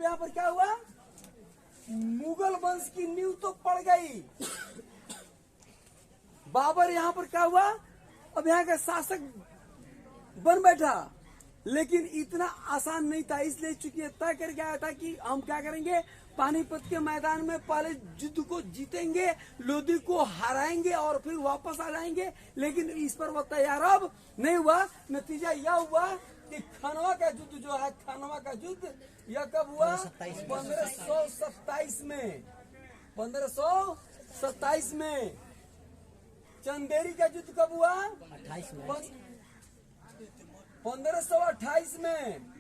यहाँ पर क्या हुआ, मुगल वंश की नींव तो पड़ गई। बाबर यहाँ पर क्या हुआ, अब यहाँ का शासक बन बैठा, लेकिन इतना आसान नहीं था। इसलिए चूंकि तय करके आया था कि हम क्या करेंगे, पानीपत के मैदान में पहले युद्ध को जीतेंगे, लोधी को हराएंगे और फिर वापस आ जाएंगे। लेकिन इस पर वो तैयार अब नहीं हुआ। नतीजा यह हुआ कि खनवा का युद्ध जो है, खनवा का युद्ध यह कब हुआ, 1527 में। 1527 में। चंदेरी का युद्ध कब हुआ, 1528 में।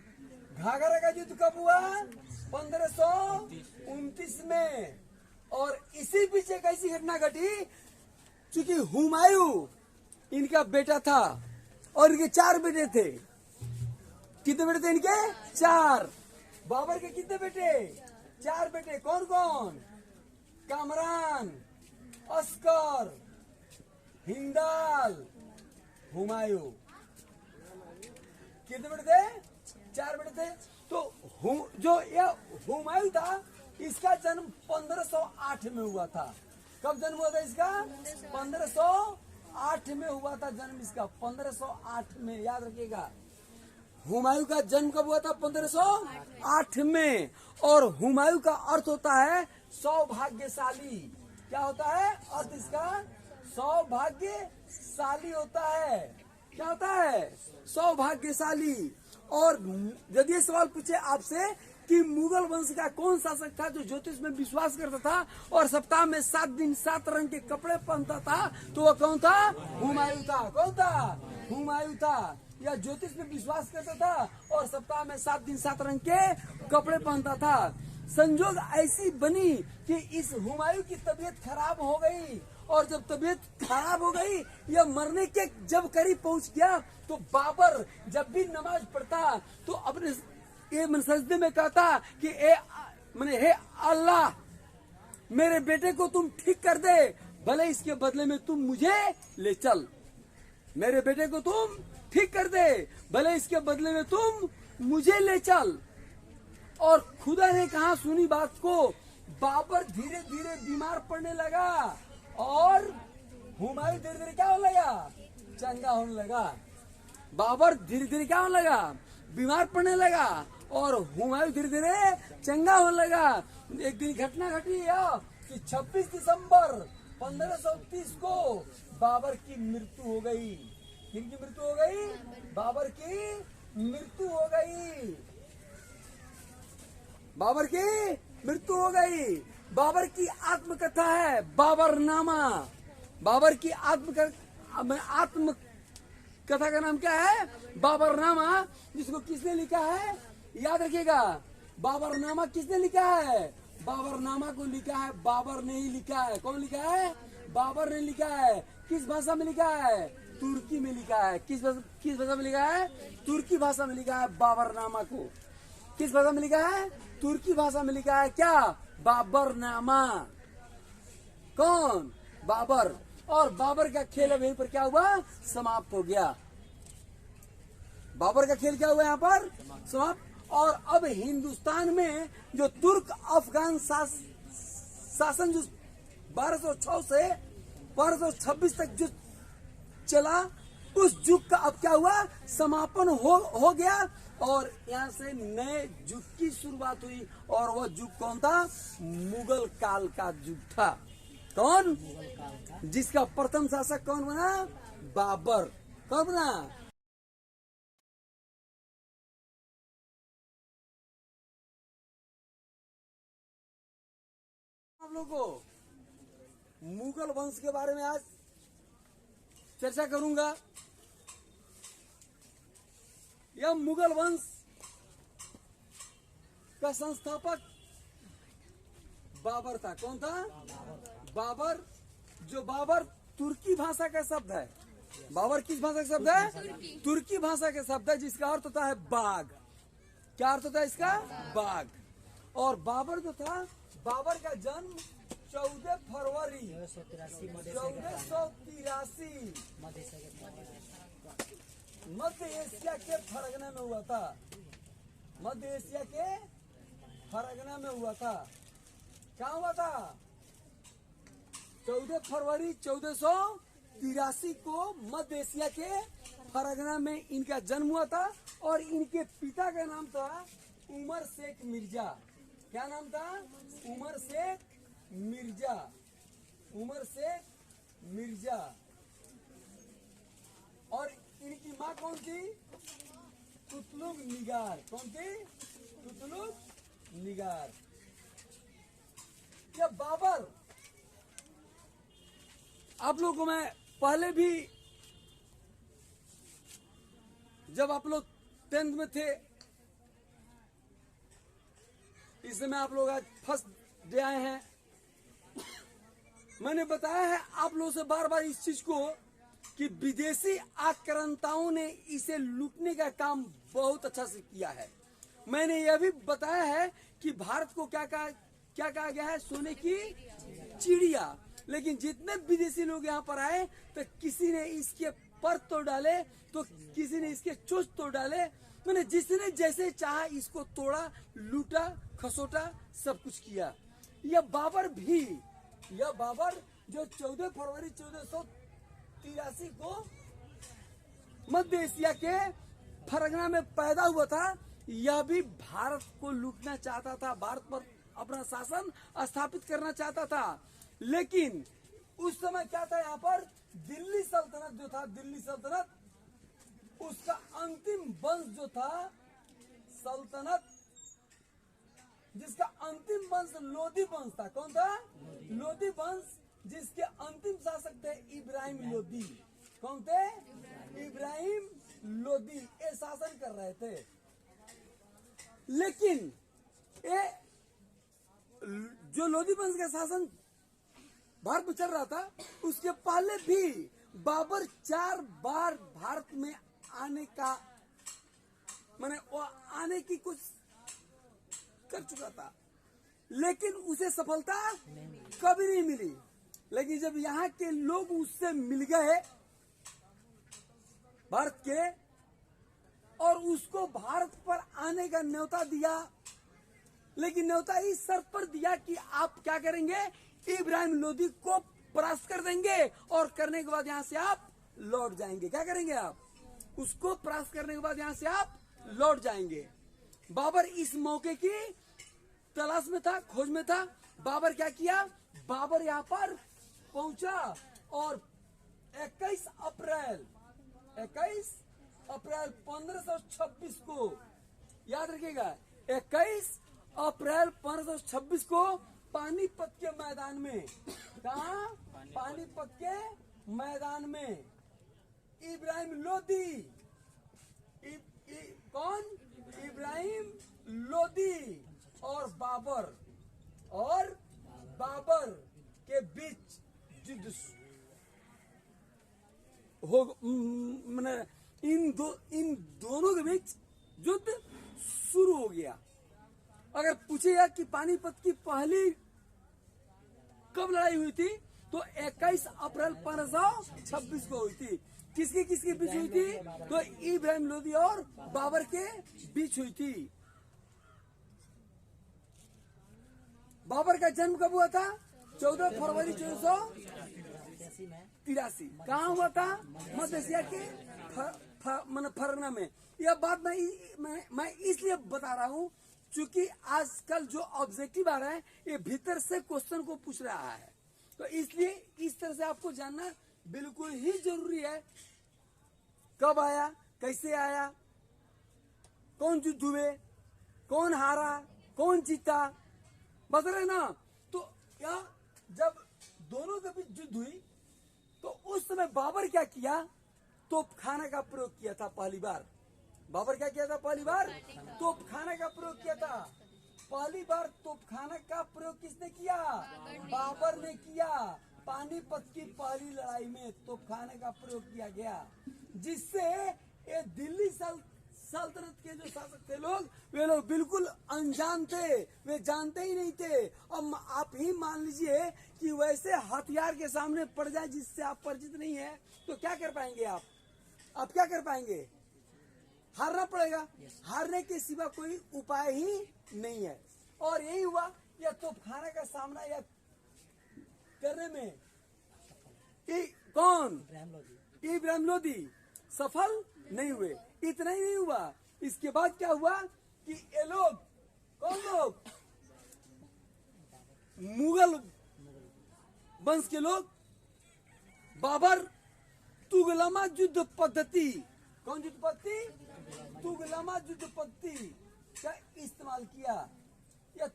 घाघरा का युद्ध कब हुआ, 1529 में। और इसी बीच एक ऐसी घटना घटी, चूंकि हुमायूं इनका बेटा था और इनके 4 बेटे थे। कितने बेटे थे इनके, 4। बाबर के कितने बेटे, 4 बेटे। कौन कौन, कामरान, अस्कर, हिंदाल, हुमायूं। कितने बेटे थे, 4 बेटे थे। तो जो यह हुमायूं था, इसका जन्म 1508 में हुआ था। कब जन्म हुआ था इसका, 1508 में हुआ था जन्म इसका, 1508 में। याद रखिएगा, हुमायूं का जन्म कब हुआ था, 1508 में। और हुमायूं का अर्थ होता है सौभाग्यशाली। क्या होता है अर्थ इसका, सौभाग्यशाली होता है। क्या होता है, सौभाग्यशाली। और यदि ये सवाल पूछे आपसे कि मुगल वंश का कौन शासक था जो ज्योतिष में विश्वास करता था और सप्ताह में 7 दिन 7 रंग के कपड़े पहनता था, तो वह कौन था, हुमायूं था। कौन था, हुमायूं था। यह ज्योतिष में विश्वास करता था और सप्ताह में 7 दिन 7 रंग के कपड़े पहनता था। संजोग ऐसी बनी कि इस हुमायूं की तबीयत खराब हो गई, और जब तबीयत खराब हो गई, यह मरने के जब करीब पहुंच गया, तो बाबर जब भी नमाज पढ़ता तो अपने ये सजदे में कहता कि हे अल्लाह, मेरे बेटे को तुम ठीक कर दे, भले इसके बदले में तुम मुझे ले चल। मेरे बेटे को तुम ठीक कर दे, भले इसके बदले में तुम मुझे ले चल। और खुदा ने कहा, सुनी बात को, बाबर धीरे धीरे बीमार पड़ने लगा और हुमायूं धीरे धीरे क्या होने लगा, चंगा होने लगा। बाबर धीरे धीरे क्या होने लगा, बीमार पड़ने लगा, और हुमायूं धीरे धीरे चंगा होने लगा। एक दिन घटना घटी कि 26 दिसंबर 1530 को बाबर की मृत्यु हो गई। किनकी मृत्यु हो गई, बाबर की मृत्यु हो गई। बाबर की मृत्यु हो गई। बाबर की आत्मकथा है बाबरनामा। बाबर की आत्मकथा का नाम क्या है, बाबरनामा। जिसको किसने लिखा है, याद रखिएगा, बाबरनामा किसने लिखा है, बाबरनामा को लिखा है बाबर ने ही लिखा है। कौन लिखा है, बाबर ने लिखा है। किस भाषा में लिखा है, तुर्की में लिखा है। किस भाषा में लिखा है, तुर्की भाषा में लिखा है बाबरनामा को। किस भाषा में लिखा है, तुर्की भाषा में लिखा है। क्या, बाबरनामा। कौन, बाबर। और बाबर का खेल अब यहीं पर क्या हुआ, समाप्त हो गया। बाबर का खेल क्या हुआ यहाँ पर, समाप्त। और अब हिंदुस्तान में जो तुर्क अफगान शासन जो 1206 से 1226 तक जो चला, उस युग का अब क्या हुआ, समापन हो गया। और यहाँ से नए युग की शुरुआत हुई। और वह युग कौन था, मुगल काल का युग था। कौन, जिसका प्रथम शासक कौन बना, बाबर। कौन बना, आप लोगों को मुगल वंश के बारे में आज चर्चा करूंगा। यह मुगल वंश का संस्थापक बाबर था। कौन था, बाबर। जो बाबर तुर्की भाषा का शब्द है। बाबर किस भाषा का शब्द है, तुर्की भाषा का शब्द है, जिसका अर्थ होता है बाघ। क्या अर्थ होता है इसका, बाघ। और बाबर जो था, बाबर का जन्म 14 फरवरी 1483 मध्य एशिया के फरगना में हुआ था। मध्य एशिया के फरगना में हुआ था। क्या हुआ था? 14 फरवरी 1483 को मध्य एशिया के फरगना में इनका जन्म हुआ था और इनके पिता का नाम था उमर शेख मिर्जा। क्या नाम था? उमर शेख मिर्जा। उमर शेख मिर्जा। और इनकी माँ कौन थी? कुतलुग निगार। कौन थी? कुतलुग निगार। जब बाबर, आप लोगों को मैं पहले भी, जब आप लोग 10th में थे, इस समय आप लोग आज फर्स्ट डे आए हैं, मैंने बताया है आप लोगों से बार बार इस चीज को कि विदेशी आक्रांताओं ने इसे लूटने का काम बहुत अच्छा से किया है। मैंने यह भी बताया है कि भारत को क्या कहा गया है? सोने की चिड़िया। लेकिन जितने विदेशी लोग यहाँ पर आए तो किसी ने इसके पर तोड़ डाले, तो किसी ने इसके चोंच तोड़ डाले। मैंने जिसने जैसे चाहा इसको तोड़ा, लूटा, खसोटा, सब कुछ किया। यह बाबर जो 14 फरवरी 1483 को मध्य एशिया के फरगना में पैदा हुआ था, यह भी भारत को लूटना चाहता था, भारत पर अपना शासन स्थापित करना चाहता था। लेकिन उस समय क्या था? यहाँ पर दिल्ली सल्तनत जो था, दिल्ली सल्तनत, उसका अंतिम वंश जो था, सल्तनत जिसका अंतिम वंश लोदी वंश था। कौन था? लोदी वंश, जिसके अंतिम शासक थे इब्राहिम लोदी। कौन थे? इब्राहिम लोदी। ये शासन कर रहे थे। लेकिन ये जो लोदी वंश का शासन भारत में चल रहा था, उसके पहले भी बाबर 4 बार भारत में आने का, माने वो आने की कुछ कर चुका था, लेकिन उसे सफलता कभी नहीं मिली। लेकिन जब यहाँ के लोग उससे मिल गए भारत के, और उसको भारत पर आने का न्योता दिया, लेकिन न्योता इस शर्त पर दिया कि आप क्या करेंगे? इब्राहिम लोदी को परास्त कर देंगे और करने के बाद यहाँ से आप लौट जाएंगे। क्या करेंगे आप? उसको परास्त करने के बाद यहाँ से आप लौट जाएंगे। बाबर इस मौके की तलाश में था, खोज में था। बाबर क्या किया? बाबर यहाँ पर पहुंचा और 21 अप्रैल 1526 को, याद रखिएगा, 21 अप्रैल 1526 को पानीपत के मैदान में, कहा? पानीपत के मैदान में इब्राहिम लोदी, कौन? इब्राहिम लोदी और बाबर के बीच युद्ध हो, मैंने इन दोनों के बीच युद्ध शुरू हो गया। अगर पूछेगा कि पानीपत की पहली कब लड़ाई हुई थी, तो 21 अप्रैल 1526 को हुई थी। किसके बीच हुई थी? तो इब्राहिम लोदी और बाबर के बीच हुई थी। बाबर का जन्म कब हुआ था? 14 फरवरी 1483। कहाँ हुआ था? मध्य एशिया के फरगना में। यह बात मैं इसलिए बता रहा हूँ क्योंकि आजकल जो ऑब्जेक्टिव आ रहा है, ये भीतर से क्वेश्चन को पूछ रहा है, तो इसलिए इस तरह से आपको जानना बिल्कुल ही जरूरी है। कब आया, कैसे आया, कौन युद्ध हुए, कौन हारा, कौन जीता, बता रहे ना। तो यहाँ जब दोनों के बीच युद्ध हुई, तो उस समय बाबर क्या किया? तोपखाना का प्रयोग किया था पहली बार। बाबर क्या किया था? पहली बार तोपखाना का प्रयोग किया था। पहली बार तोपखाना का प्रयोग किसने किया? बाबर ने किया। पानीपत की पहली लड़ाई में तोपखाने का प्रयोग किया गया, जिससे ये दिल्ली सल्तनत के जो शासक थे लोग, वे लोग बिल्कुल अनजान थे, वे जानते ही नहीं थे। अब आप ही मान लीजिए कि वैसे हथियार के सामने पड़ जाए जिससे आप परिचित नहीं है, तो क्या कर पाएंगे आप क्या कर पाएंगे? हारना पड़ेगा। हारने के सिवा कोई उपाय ही नहीं है। और यही हुआ, या तोपखाना का सामना या करने में कौन, इब्राहिम लोदी सफल नहीं हुए। इतना ही नहीं हुआ, इसके बाद क्या हुआ कि ये लोग, कौन लोग, मुगल वंश के लोग बाबर तुगलमा युद्ध पद्धति, कौन युद्ध पद्धति, तुगलमा युद्ध पद्धति का इस्तेमाल किया। या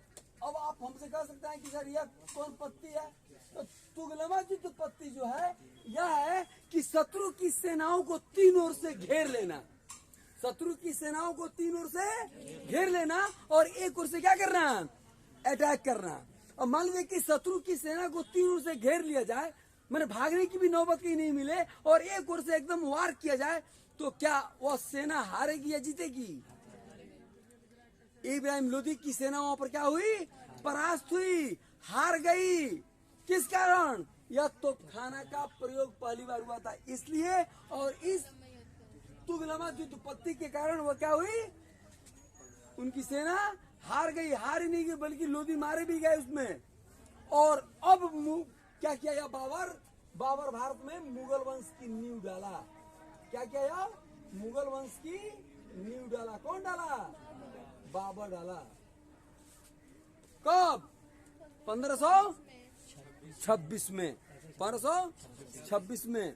अब आप हमसे कह सकते हैं कि सर यह कौन पद्धति है, तो तुगलमा युद्ध पद्धति जो है यह है कि शत्रु की सेनाओं को तीन ओर से घेर लेना, शत्रु की सेनाओं को तीन ओर से घेर लेना और एक ओर से क्या करना, अटैक करना। और मान लीजिए कि शत्रु की सेना को तीन ओर से घेर लिया जाए, मैंने भागने की भी नौबत ही नहीं मिले और एक ओर से एकदम वार किया जाए, तो क्या वह सेना हारेगी या जीतेगी? इब्राहिम लोदी की सेना वहां पर क्या हुई, परास्त हुई, हार गई। किस कारण? यह तोपखाना का प्रयोग पहली बार हुआ था इसलिए, और इस तुगलमा युद्ध पद्धति के कारण वह क्या हुई, उनकी सेना हार गई। हार ही नहीं गई बल्कि लोदी मारे भी गए उसमें। और अब क्या किया यह बाबर भारत में मुगल वंश की नींव डाला। क्या किया यह, मुगल वंश की नींव डाला। कौन डाला, बाबर डाला। कब, 1526 में, 1526 में।